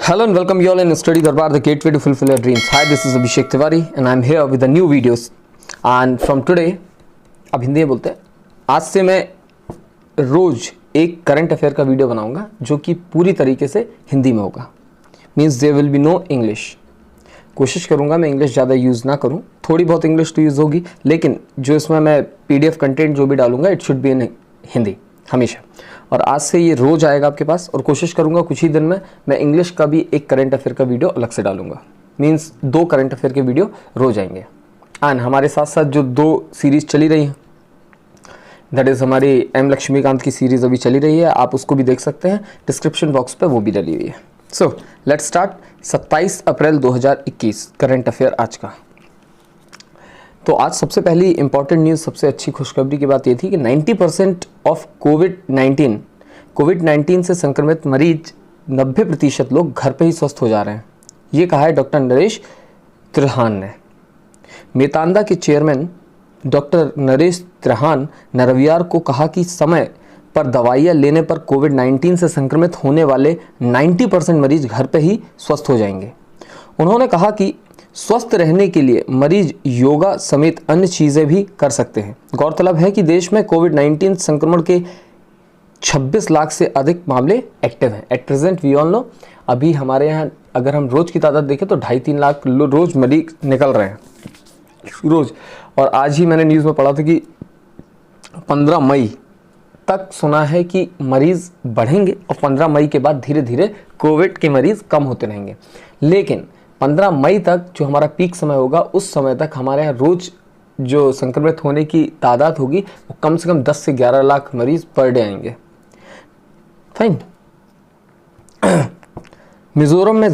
Hello and welcome you all in Study Darbar, the gateway to fulfill your dreams. Hi, this is Abhishek Tiwari and I'm here with the new videos. And from today, अब हिंदी में बोलते हैं, आज से मैं रोज एक current affair का video बनाऊंगा जो कि पूरी तरीके से हिंदी में होगा. Means there will be no English. कोशिश करूंगा मैं इंग्लिश ज़्यादा यूज़ ना करूं, थोड़ी बहुत इंग्लिश तो यूज़ होगी, लेकिन जो इसमें मैं PDF कंटेंट जो भी डालूंगा it should be in Hindi हमेशा. और आज से ये रोज़ आएगा आपके पास और कोशिश करूंगा कुछ ही दिन में मैं इंग्लिश का भी एक करंट अफेयर का वीडियो अलग से डालूंगा. मीन्स 2 करंट अफेयर के वीडियो रोज आएंगे. एंड हमारे साथ साथ जो 2 सीरीज़ चली रही हैं, दैट इज़ हमारी M लक्ष्मीकांत की सीरीज़ अभी चली रही है, आप उसको भी देख सकते हैं, डिस्क्रिप्शन बॉक्स पे वो भी डली हुई है. So let's start. 27 April 2021 current affair आज का. तो आज सबसे पहली इंपॉर्टेंट न्यूज़, सबसे अच्छी खुशखबरी की बात ये थी कि 90% ऑफ कोविड-19 से संक्रमित मरीज 90% लोग घर पे ही स्वस्थ हो जा रहे हैं. ये कहा है डॉक्टर नरेश त्रिहान ने. मेतांदा के चेयरमैन डॉक्टर नरेश त्रिहान ने रविवार को कहा कि समय पर दवाइयाँ लेने पर कोविड-19 से संक्रमित होने वाले 90% मरीज घर पे ही स्वस्थ हो जाएंगे. उन्होंने कहा कि स्वस्थ रहने के लिए मरीज योगा समेत अन्य चीज़ें भी कर सकते हैं. गौरतलब है कि देश में कोविड-19 संक्रमण के 26 लाख से अधिक मामले एक्टिव हैं. At present we all know, अभी हमारे यहाँ अगर हम रोज़ की तादाद देखें तो 2.5-3 लाख रोज़ मरीज निकल रहे हैं रोज़. और आज ही मैंने न्यूज़ में पढ़ा था कि 15 मई तक सुना है कि मरीज़ बढ़ेंगे और 15 मई के बाद धीरे धीरे कोविड के मरीज़ कम होते रहेंगे. लेकिन 15 मई तक जो हमारा पीक समय होगा, उस समय तक हमारे यहाँ रोज़ जो संक्रमित होने की तादाद होगी वो कम से कम 10 से 11 लाख मरीज़ पर डे आएंगे. फाइन. मिजोरम में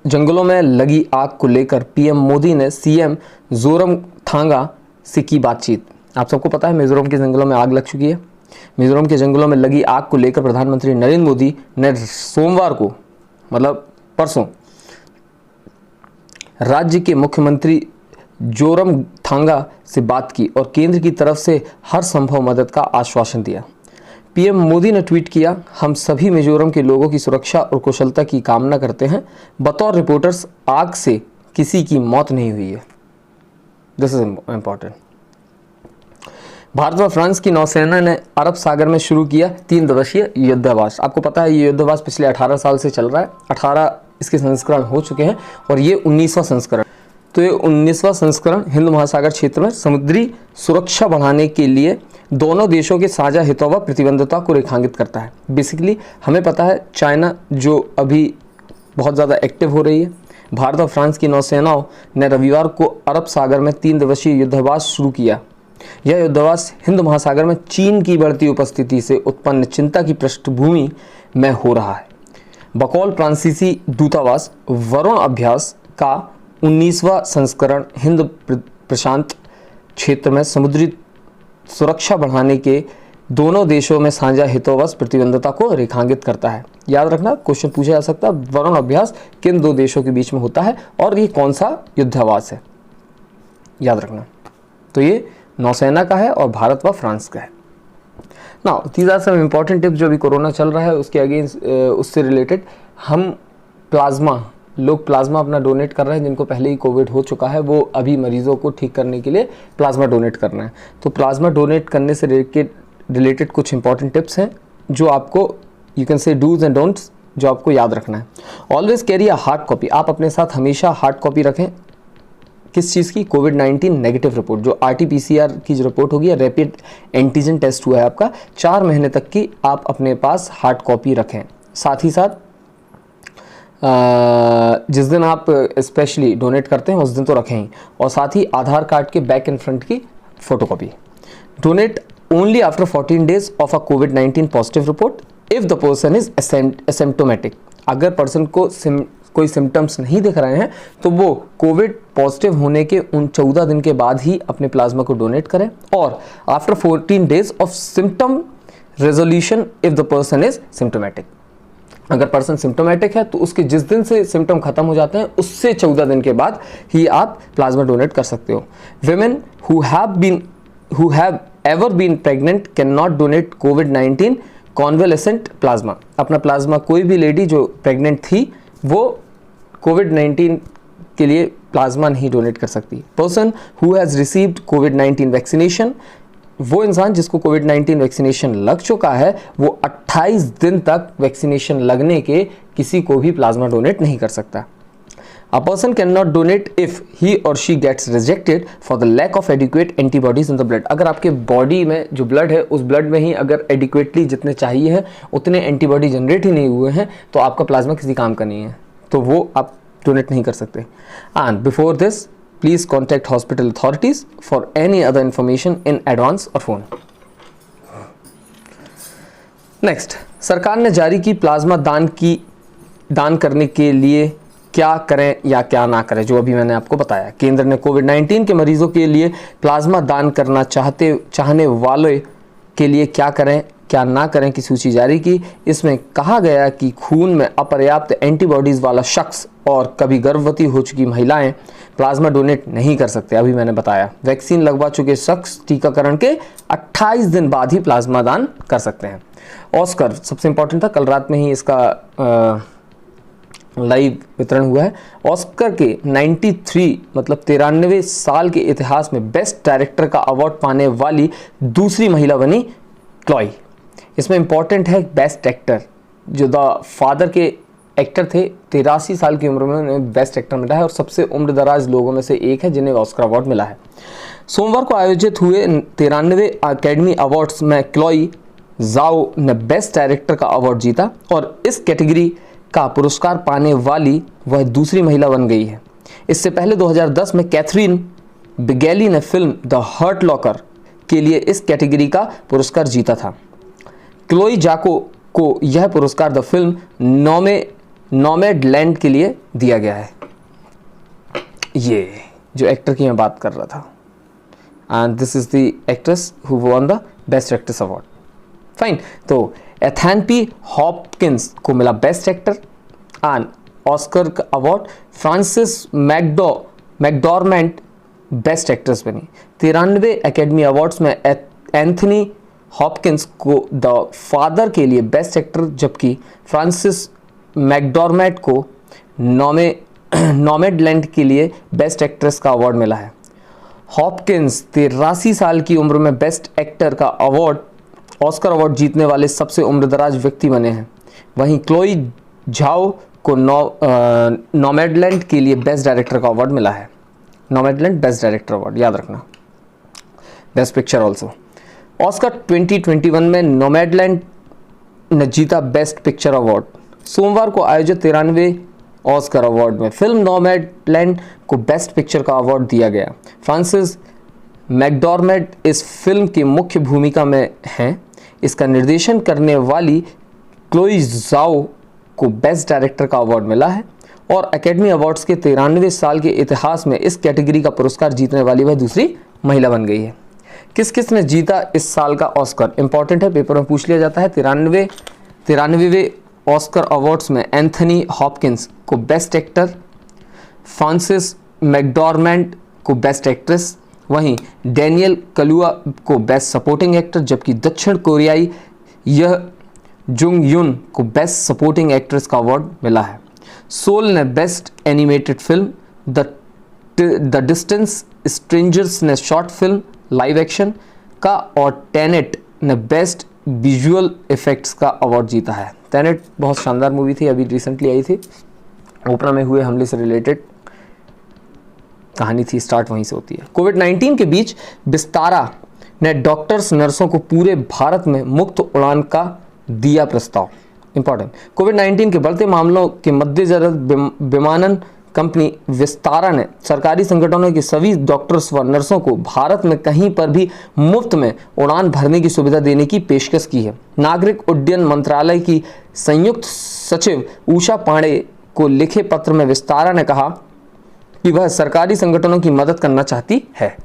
जंगलों में लगी आग को लेकर पीएम मोदी ने सीएम जोरमथांगा से की बातचीत. आप सबको पता है मिजोरम के जंगलों में आग लग चुकी है. मिजोरम के जंगलों में लगी आग को लेकर प्रधानमंत्री नरेंद्र मोदी ने सोमवार को, मतलब परसों, राज्य के मुख्यमंत्री जोरमथांगा से बात की और केंद्र की तरफ से हर संभव मदद का आश्वासन दिया. पीएम मोदी ने ट्वीट किया, हम सभी मिजोरम के लोगों की सुरक्षा और कुशलता की कामना करते हैं. बतौर रिपोर्टर्स, आग से किसी की मौत नहीं हुई है. This is important. भारत व फ्रांस की नौसेना ने अरब सागर में शुरू किया 3 दिवसीय युद्धाभ्यास. आपको पता है ये युद्धाभ्यास पिछले 18 साल से चल रहा है. 18 इसके संस्करण हो चुके हैं और ये 19वां संस्करण. तो ये 19वां संस्करण हिंद महासागर क्षेत्र में समुद्री सुरक्षा बढ़ाने के लिए दोनों देशों के साझा हितों व प्रतिबद्धता को रेखांकित करता है. बेसिकली हमें पता है चाइना जो अभी बहुत ज़्यादा एक्टिव हो रही है. भारत और फ्रांस की नौसेनाओं ने रविवार को अरब सागर में 3 दिवसीय युद्धाभ्यास शुरू किया. यह युद्धाभ्यास हिंद महासागर में चीन की बढ़ती उपस्थिति से उत्पन्न चिंता की पृष्ठभूमि में हो रहा है. बकौल फ्रांसीसी दूतावास, वरुण अभ्यास का 19वां संस्करण हिंद प्रशांत क्षेत्र में समुद्री सुरक्षा बढ़ाने के दोनों देशों में साझा हितों व प्रतिबद्धता को रेखांकित करता है. याद रखना, क्वेश्चन पूछा जा सकता है, वरुण अभ्यास किन 2 देशों के बीच में होता है और ये कौन सा युद्धाभ्यास है, याद रखना. तो ये नौसेना का है और भारत व फ्रांस का है. Now these are some important tips. जो अभी कोरोना चल रहा है उसके अगेंस्ट, उससे रिलेटेड हम लोग प्लाज्मा अपना डोनेट कर रहे हैं. जिनको पहले ही कोविड हो चुका है वो अभी मरीजों को ठीक करने के लिए प्लाज्मा डोनेट करना है. तो प्लाज्मा डोनेट करने से रिलेटेड कुछ इंपॉर्टेंट टिप्स हैं जो आपको, you can say dos and don'ts, जो आपको याद रखना है. Always carry a hard copy. आप अपने साथ हमेशा हार्ड कॉपी रखें. किस चीज़ की? कोविड-19 नेगेटिव रिपोर्ट, जो RT-PCR की जो रिपोर्ट होगी या रैपिड एंटीजन टेस्ट हुआ है आपका, 4 महीने तक की आप अपने पास हार्ड कॉपी रखें. साथ ही साथ जिस दिन आप स्पेशली डोनेट करते हैं उस दिन तो रखें ही. और साथ ही आधार कार्ड के बैक एंड फ्रंट की photocopy. Donate only after 14 days of a covid positive report if the person is asymptomatic. अगर पर्सन को कोई सिम्टम्स नहीं दिख रहे हैं तो वो कोविड पॉजिटिव होने के उन 14 दिन के बाद ही अपने प्लाज्मा को डोनेट करें. और after 14 days of symptom resolution if the person is symptomatic. अगर पर्सन सिम्टोमेटिक है तो उसके जिस दिन से सिम्टम खत्म हो जाते हैं उससे 14 दिन के बाद ही आप प्लाज्मा डोनेट कर सकते हो. Women who have ever been pregnant can not donate कोविड-19 कॉन्वेलेसेंट प्लाज्मा. अपना प्लाज्मा कोई भी लेडी जो प्रेग्नेंट थी वो कोविड-19 के लिए प्लाज्मा नहीं डोनेट कर सकती। Person who has received covid vaccination, वो इंसान जिसको कोविड-19 वैक्सीनेशन लग चुका है वो 28 दिन तक वैक्सीनेशन लगने के किसी को भी प्लाज्मा डोनेट नहीं कर सकता। A person cannot donate if he or she gets rejected for the lack of adequate antibodies in the blood। अगर आपके बॉडी में जो ब्लड है उस ब्लड में ही अगर एडिक्वेटली जितने चाहिए हैं उतने एंटीबॉडी जनरेट ही नहीं हुए हैं तो आपका प्लाज्मा किसी काम का नहीं है, तो वो आप डोनेट नहीं कर सकते। And before this please contact hospital authorities for any other information in advance और फोन। नेक्स्ट, सरकार ने जारी की प्लाज्मा दान करने के लिए क्या करें या क्या ना करें, जो अभी मैंने आपको बताया। केंद्र ने कोविड-19 के मरीजों के लिए प्लाज्मा दान करना चाहने वालों के लिए क्या करें क्या ना करें की सूची जारी की। इसमें कहा गया कि खून में अपर्याप्त एंटीबॉडीज़ वाला शख्स और कभी गर्भवती हो चुकी महिलाएं प्लाज्मा डोनेट नहीं कर सकते। अभी मैंने बताया वैक्सीन लगवा चुके शख्स टीकाकरण के 28 दिन बाद ही प्लाज्मा दान कर सकते हैं। ऑस्कर सबसे इंपॉर्टेंट था, कल रात में ही इसका लाइव वितरण हुआ है। ऑस्कर के 93 मतलब 93 साल के इतिहास में बेस्ट डायरेक्टर का अवार्ड पाने वाली दूसरी महिला बनी क्लॉय। इसमें इंपॉर्टेंट है बेस्ट एक्टर, जो द फादर के एक्टर थे, 83 साल की उम्र में उन्हें बेस्ट एक्टर मिला है और सबसे उम्र दराज लोगों में से एक है जिन्हें ऑस्कर अवार्ड मिला है। सोमवार को आयोजित हुए 93वें अकेडमी अवार्ड्स में क्लॉय जाओ ने बेस्ट डायरेक्टर का अवार्ड जीता और इस कैटेगरी का पुरस्कार पाने वाली वह दूसरी महिला बन गई है। इससे पहले 2010 में कैथरीन बिगेली ने फिल्म द हर्ट लॉकर के लिए इस कैटेगरी का पुरस्कार जीता था। क्लोई जाको को यह पुरस्कार द फिल्म नॉमैडलैंड के लिए दिया गया है। ये जो एक्टर की मैं बात कर रहा था, and this is the actress who won the best actress award. Fine, तो एथेन हॉपकिंस को मिला बेस्ट एक्टर एंड ऑस्कर का award. Francis McDormand best actress बनी। 93 एकेडमी अवार्ड्स में एंथनी हॉपकिंस को द फादर के लिए बेस्ट एक्टर, जबकि फ्रांसिस मैकडॉर्मेंट को नॉमैडलैंड के लिए बेस्ट एक्ट्रेस का अवार्ड मिला है। हॉपकिंस 83 साल की उम्र में बेस्ट एक्टर का ऑस्कर अवार्ड जीतने वाले सबसे उम्रदराज व्यक्ति बने हैं। वहीं क्लोई झाओ को नॉमैडलैंड के लिए बेस्ट डायरेक्टर का अवार्ड मिला है। नॉमैडलैंड बेस्ट डायरेक्टर अवार्ड याद रखना। Best picture also. ऑस्कर 2021 में नॉमैडलैंड ने जीता बेस्ट पिक्चर अवार्ड। सोमवार को आयोजित 93वें ऑस्कर अवार्ड में फिल्म नॉमैडलैंड को बेस्ट पिक्चर का अवार्ड दिया गया। फ्रांसिस मैकडॉर्मेंट इस फिल्म की मुख्य भूमिका में हैं। इसका निर्देशन करने वाली क्लोई ज़ाओ को बेस्ट डायरेक्टर का अवार्ड मिला है और एकेडमी अवार्ड्स के 93 साल के इतिहास में इस कैटेगरी का पुरस्कार जीतने वाली वह दूसरी महिला बन गई है। किस किस ने जीता इस साल का ऑस्कर, इंपॉर्टेंट है, पेपर में पूछ लिया जाता है। 93वें ऑस्कर अवार्ड्स में एंथनी हॉपकिंस को बेस्ट एक्टर, फ्रांसिस मैकडॉर्मेंट को बेस्ट एक्ट्रेस, वहीं डैनियल कलुआ को बेस्ट सपोर्टिंग एक्टर, जबकि दक्षिण कोरियाई यह जुंग युन को बेस्ट सपोर्टिंग एक्ट्रेस का अवार्ड मिला है। सोल ने best animated film, the distance strangers ने शॉर्ट फिल्म लाइव एक्शन का और टेनेट ने बेस्ट विजुअल इफेक्ट्स का अवार्ड जीता है। टेनेट बहुत शानदार मूवी थी, अभी रिसेंटली आई थी, ओपरा में हुए हमले से रिलेटेड कहानी थी, स्टार्ट वहीं से होती है। कोविड-19 के बीच विस्तारा ने डॉक्टर्स नर्सों को पूरे भारत में मुफ्त उड़ान का दिया प्रस्ताव। इंपॉर्टेंट, कोविड-19 के बढ़ते मामलों के मद्देनजर विमानन कंपनी विस्तारा ने सरकारी संगठनों के सभी डॉक्टर्स व नर्सों को भारत में कहीं पर भी मुफ्त में उड़ान भरने की सुविधा देने की पेशकश की है। नागरिक उड्डयन मंत्रालय की संयुक्त सचिव उषा पांडे को लिखे पत्र में विस्तारा ने कहा कि वह सरकारी संगठनों की मदद करना चाहती है।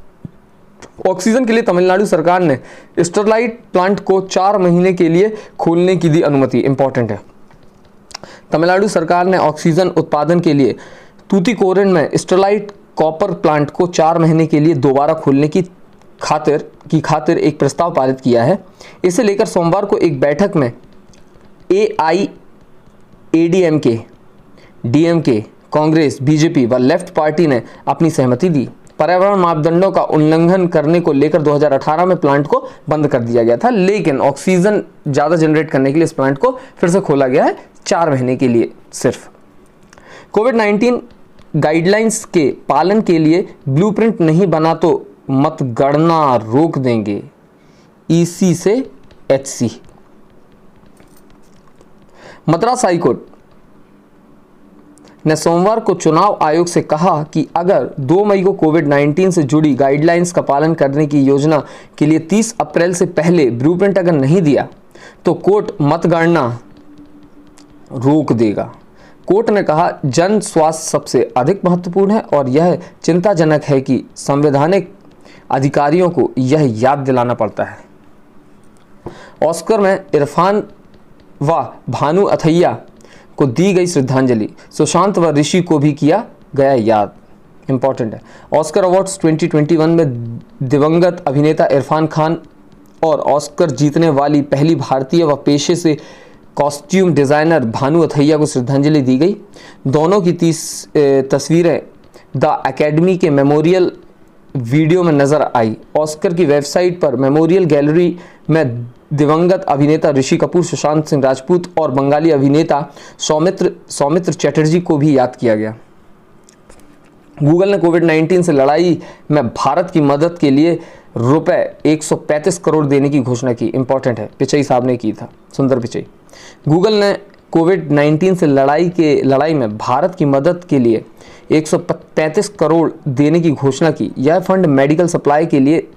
ऑक्सीजन के लिए तमिलनाडु सरकार ने स्टरलाइट प्लांट को 4 महीने के लिए खोलने की दी अनुमति। इंपॉर्टेंट है, तमिलनाडु सरकार ने ऑक्सीजन उत्पादन के लिए तूतीकोरिन में स्टरलाइट कॉपर प्लांट को 4 महीने के लिए दोबारा खोलने की खातिर एक प्रस्ताव पारित किया है। इसे लेकर सोमवार को एक बैठक में AIADMK डीएमके, कांग्रेस, बीजेपी व लेफ्ट पार्टी ने अपनी सहमति दी। पर्यावरण मापदंडों का उल्लंघन करने को लेकर 2018 में प्लांट को बंद कर दिया गया था, लेकिन ऑक्सीजन ज़्यादा जनरेट करने के लिए इस प्लांट को फिर से खोला गया है 4 महीने के लिए सिर्फ। कोविड-19 गाइडलाइंस के पालन के लिए ब्लूप्रिंट नहीं बना तो मतगणना रोक देंगे, ईसी से एचसी। मद्रास हाईकोर्ट ने सोमवार को चुनाव आयोग से कहा कि अगर 2 मई को कोविड-19 से जुड़ी गाइडलाइंस का पालन करने की योजना के लिए 30 अप्रैल से पहले ब्लूप्रिंट अगर नहीं दिया तो कोर्ट मतगणना रोक देगा। कोर्ट ने कहा, जन स्वास्थ्य सबसे अधिक महत्वपूर्ण है और यह चिंताजनक है कि संवैधानिक अधिकारियों को यह याद दिलाना पड़ता है। ऑस्कर में इरफान व भानु अथैया को दी गई श्रद्धांजलि, सुशांत व ऋषि को भी किया गया याद। इंपॉर्टेंट है। ऑस्कर अवार्ड्स 2021 में दिवंगत अभिनेता इरफान खान और ऑस्कर जीतने वाली पहली भारतीय व पेशे से कॉस्ट्यूम डिज़ाइनर भानु अथैया को श्रद्धांजलि दी गई। दोनों की 30 तस्वीरें द एकेडमी के मेमोरियल वीडियो में नजर आई। ऑस्कर की वेबसाइट पर मेमोरियल गैलरी में दिवंगत अभिनेता ऋषि कपूर, सुशांत सिंह राजपूत और बंगाली अभिनेता सौमित्र चटर्जी को भी याद किया गया। गूगल ने कोविड-19 से लड़ाई में भारत की मदद के लिए रुपए 135 करोड़ देने की घोषणा की। इंपॉर्टेंट है, पिचई साहब ने की था, सुंदर पिचई। गूगल ने कोविड-19 से लड़ाई में भारत की मदद के लिए 135 करोड़ देने की घोषणा की। यह फंड मेडिकल सप्लाई के लिए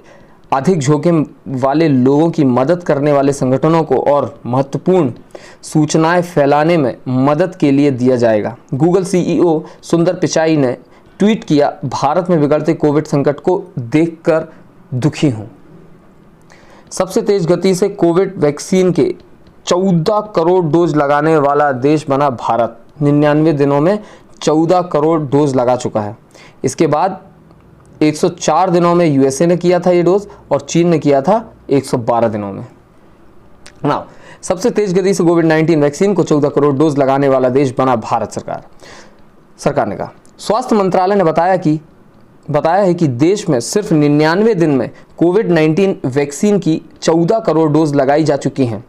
अधिक जोखिम वाले लोगों की मदद करने वाले संगठनों को और महत्वपूर्ण सूचनाएं फैलाने में मदद के लिए दिया जाएगा। गूगल सीईओ सुंदर पिचाई ने ट्वीट किया, भारत में बिगड़ते कोविड संकट को देखकर दुखी हूं। सबसे तेज गति से कोविड वैक्सीन के 14 करोड़ डोज लगाने वाला देश बना भारत। 99 दिनों में 14 करोड़ डोज लगा चुका है। इसके बाद 104 दिनों में यूएसए ने किया था ये डोज और चीन ने किया था 112 दिनों में। नाउ सबसे तेज गति से कोविड-19 वैक्सीन को 14 करोड़ डोज लगाने वाला देश बना भारत। सरकार ने कहा। स्वास्थ्य मंत्रालय ने बताया है कि देश में सिर्फ 99 दिन में कोविड-19 वैक्सीन की 14 करोड़ डोज लगाई जा चुकी हैं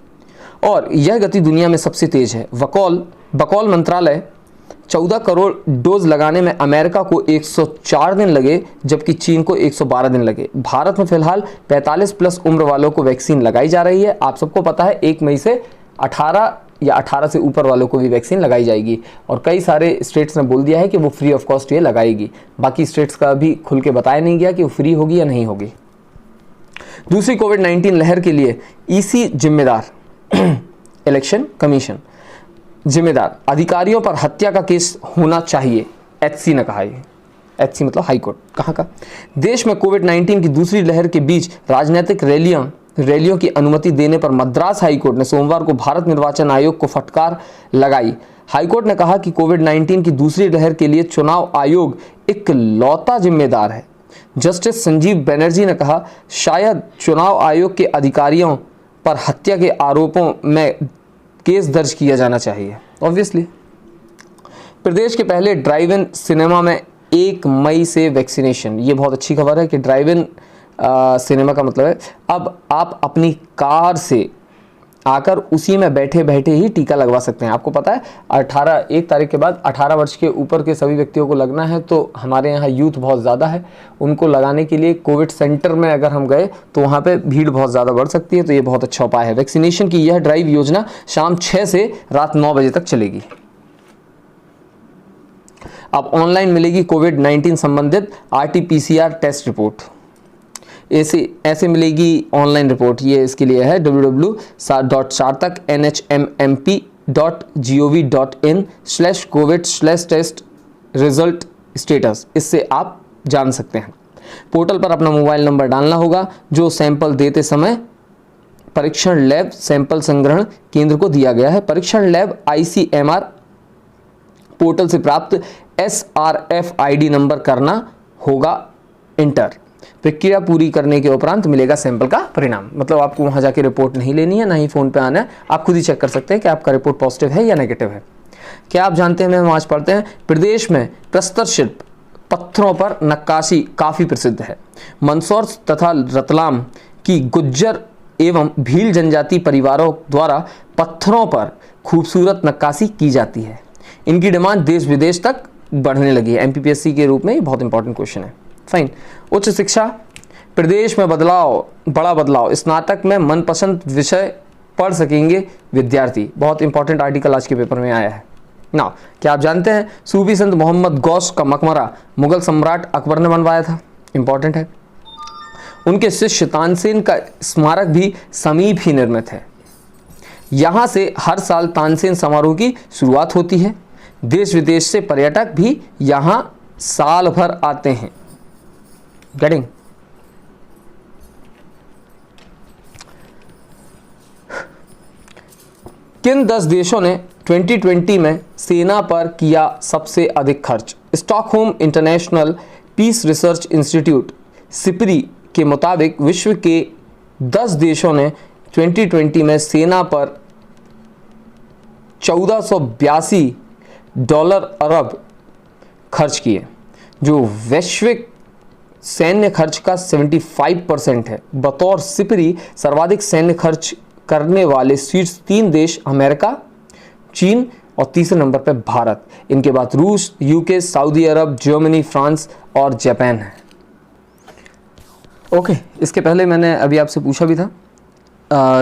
और यह गति दुनिया में सबसे तेज है। बकौल मंत्रालय 14 करोड़ डोज लगाने में अमेरिका को 104 दिन लगे जबकि चीन को 112 दिन लगे। भारत में फिलहाल 45 प्लस उम्र वालों को वैक्सीन लगाई जा रही है। आप सबको पता है 1 मई से 18 या 18 से ऊपर वालों को भी वैक्सीन लगाई जाएगी और कई सारे स्टेट्स ने बोल दिया है कि वो फ्री ऑफ कॉस्ट ये लगाएगी। बाकी स्टेट्स का भी खुल के बताया नहीं गया कि वो फ्री होगी या नहीं होगी। दूसरी कोविड-19 लहर के लिए ईसी जिम्मेदार, इलेक्शन कमीशन जिम्मेदार, अधिकारियों पर हत्या का केस होना चाहिए, एचसी ने कहा। है एचसी मतलब हाई कोर्ट। कहाँ का? देश में कोविड-19 की दूसरी लहर के बीच राजनीतिक रैलियों की अनुमति देने पर मद्रास हाईकोर्ट ने सोमवार को भारत निर्वाचन आयोग को फटकार लगाई। हाईकोर्ट ने कहा कि कोविड-19 की दूसरी लहर के लिए चुनाव आयोग इकलौता जिम्मेदार है। जस्टिस संजीव बनर्जी ने कहा, शायद चुनाव आयोग के अधिकारियों पर हत्या के आरोपों में केस दर्ज किया जाना चाहिए। ऑब्वियसली प्रदेश के पहले ड्राइव इन सिनेमा में 1 मई से वैक्सीनेशन। ये बहुत अच्छी खबर है कि ड्राइव इन सिनेमा का मतलब है अब आप अपनी कार से आकर उसी में बैठे बैठे ही टीका लगवा सकते हैं। आपको पता है 1 तारीख के बाद 18 वर्ष के ऊपर के सभी व्यक्तियों को लगना है। तो हमारे यहाँ यूथ बहुत ज़्यादा है, उनको लगाने के लिए कोविड सेंटर में अगर हम गए तो वहाँ पे भीड़ बहुत ज़्यादा बढ़ सकती है। तो ये बहुत अच्छा उपाय है। वैक्सीनेशन की यह ड्राइव योजना शाम 6 से रात 9 बजे तक चलेगी। अब ऑनलाइन मिलेगी कोविड-19 संबंधित RT-PCR टेस्ट रिपोर्ट। ऐसे मिलेगी ऑनलाइन रिपोर्ट। ये इसके लिए है www.sartak.nhmmp.gov.in/covid/test-result status। इससे आप जान सकते हैं। पोर्टल पर अपना मोबाइल नंबर डालना होगा जो सैंपल देते समय परीक्षण लैब सैंपल संग्रहण केंद्र को दिया गया है। परीक्षण लैब ICMR पोर्टल से प्राप्त SRF ID नंबर करना होगा इंटर। प्रक्रिया पूरी करने के उपरांत मिलेगा सैंपल का परिणाम। मतलब आपको वहां जाके रिपोर्ट नहीं लेनी है, ना ही फोन पे आना है, आप खुद ही चेक कर सकते हैं कि आपका रिपोर्ट पॉजिटिव है या नेगेटिव है। क्या आप जानते हैं, हम आज पढ़ते हैं, प्रदेश में प्रस्तर शिल्प पत्थरों पर नक्काशी काफ़ी प्रसिद्ध है। मंदसौर तथा रतलाम की गुज्जर एवं भील जनजाति परिवारों द्वारा पत्थरों पर खूबसूरत नक्काशी की जाती है। इनकी डिमांड देश विदेश तक बढ़ने लगी है। एमपीपीएससी के रूप में ये बहुत इंपॉर्टेंट क्वेश्चन है। फाइन। उच्च शिक्षा, प्रदेश में बड़ा बदलाव, स्नातक में मनपसंद विषय पढ़ सकेंगे विद्यार्थी। बहुत इंपॉर्टेंट आर्टिकल आज के पेपर में आया है ना। क्या आप जानते हैं, सूफी संत मोहम्मद गौस का मकबरा मुगल सम्राट अकबर ने बनवाया था। इंपॉर्टेंट है। उनके शिष्य तानसेन का स्मारक भी समीप ही निर्मित है। यहां से हर साल तानसेन समारोह की शुरुआत होती है। देश विदेश से पर्यटक भी यहां साल भर आते हैं। गेटिंग। किन 10 देशों ने 2020 में सेना पर किया सबसे अधिक खर्च? Stockholm International Peace Research Institute SIPRI के मुताबिक विश्व के 10 देशों ने 2020 में सेना पर $1482 अरब खर्च किए, जो वैश्विक सैन्य खर्च का 75% है। बतौर सिपरी सर्वाधिक सैन्य खर्च करने वाले शीर्ष 3 देश अमेरिका, चीन और तीसरे नंबर पर भारत। इनके बाद रूस, यूके, सऊदी अरब, जर्मनी, फ्रांस और जापान है। ओके, इसके पहले मैंने अभी आपसे पूछा भी था,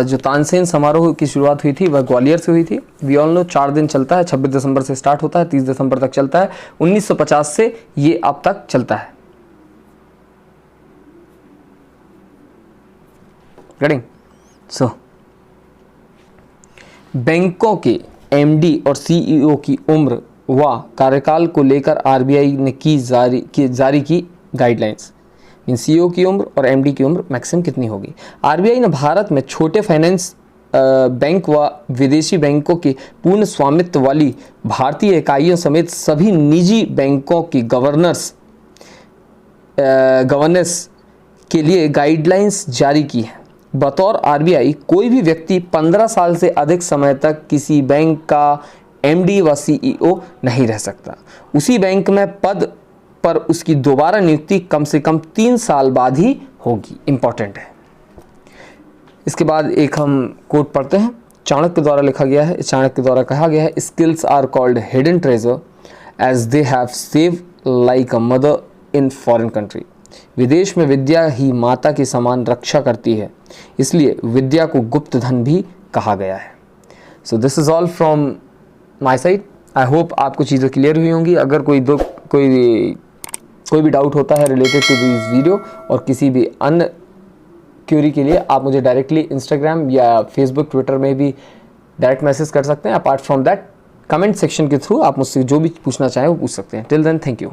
जो तानसेन समारोह की शुरुआत हुई थी वह ग्वालियर से हुई थी। वी ऑल नो 4 दिन चलता है, 26 दिसंबर से स्टार्ट होता है, 30 दिसंबर तक चलता है। 1950 से ये अब तक चलता है। गेटिंग? सो बैंकों के एमडी और सीईओ की उम्र व कार्यकाल को लेकर आरबीआई ने जारी की गाइडलाइंस। इन सीईओ की उम्र और एमडी की उम्र मैक्सिमम कितनी होगी? आरबीआई ने भारत में छोटे फाइनेंस बैंक व विदेशी बैंकों के पूर्ण स्वामित्व वाली भारतीय इकाइयों समेत सभी निजी बैंकों की गवर्नेंस के लिए गाइडलाइंस जारी की है। बतौर आरबीआई कोई भी व्यक्ति 15 साल से अधिक समय तक किसी बैंक का एमडी व सीईओ नहीं रह सकता। उसी बैंक में पद पर उसकी दोबारा नियुक्ति कम से कम 3 साल बाद ही होगी। इंपॉर्टेंट है। इसके बाद एक हम कोट पढ़ते हैं, चाणक्य द्वारा लिखा गया है। चाणक्य द्वारा कहा गया है, skills are called hidden treasure as they have save like a mother in foreign country. विदेश में विद्या ही माता की समान रक्षा करती है, इसलिए विद्या को गुप्त धन भी कहा गया है। So this is all from my side. I hope आपको चीज़ें क्लियर हुई होंगी। अगर कोई भी डाउट होता है रिलेटेड टू दिस वीडियो और किसी भी अन्य क्यूरी के लिए, आप मुझे डायरेक्टली इंस्टाग्राम या फेसबुक, ट्विटर में भी डायरेक्ट मैसेज कर सकते हैं। Apart from that, comment section के थ्रू आप मुझसे जो भी पूछना चाहें वो पूछ सकते हैं। Till then, thank you.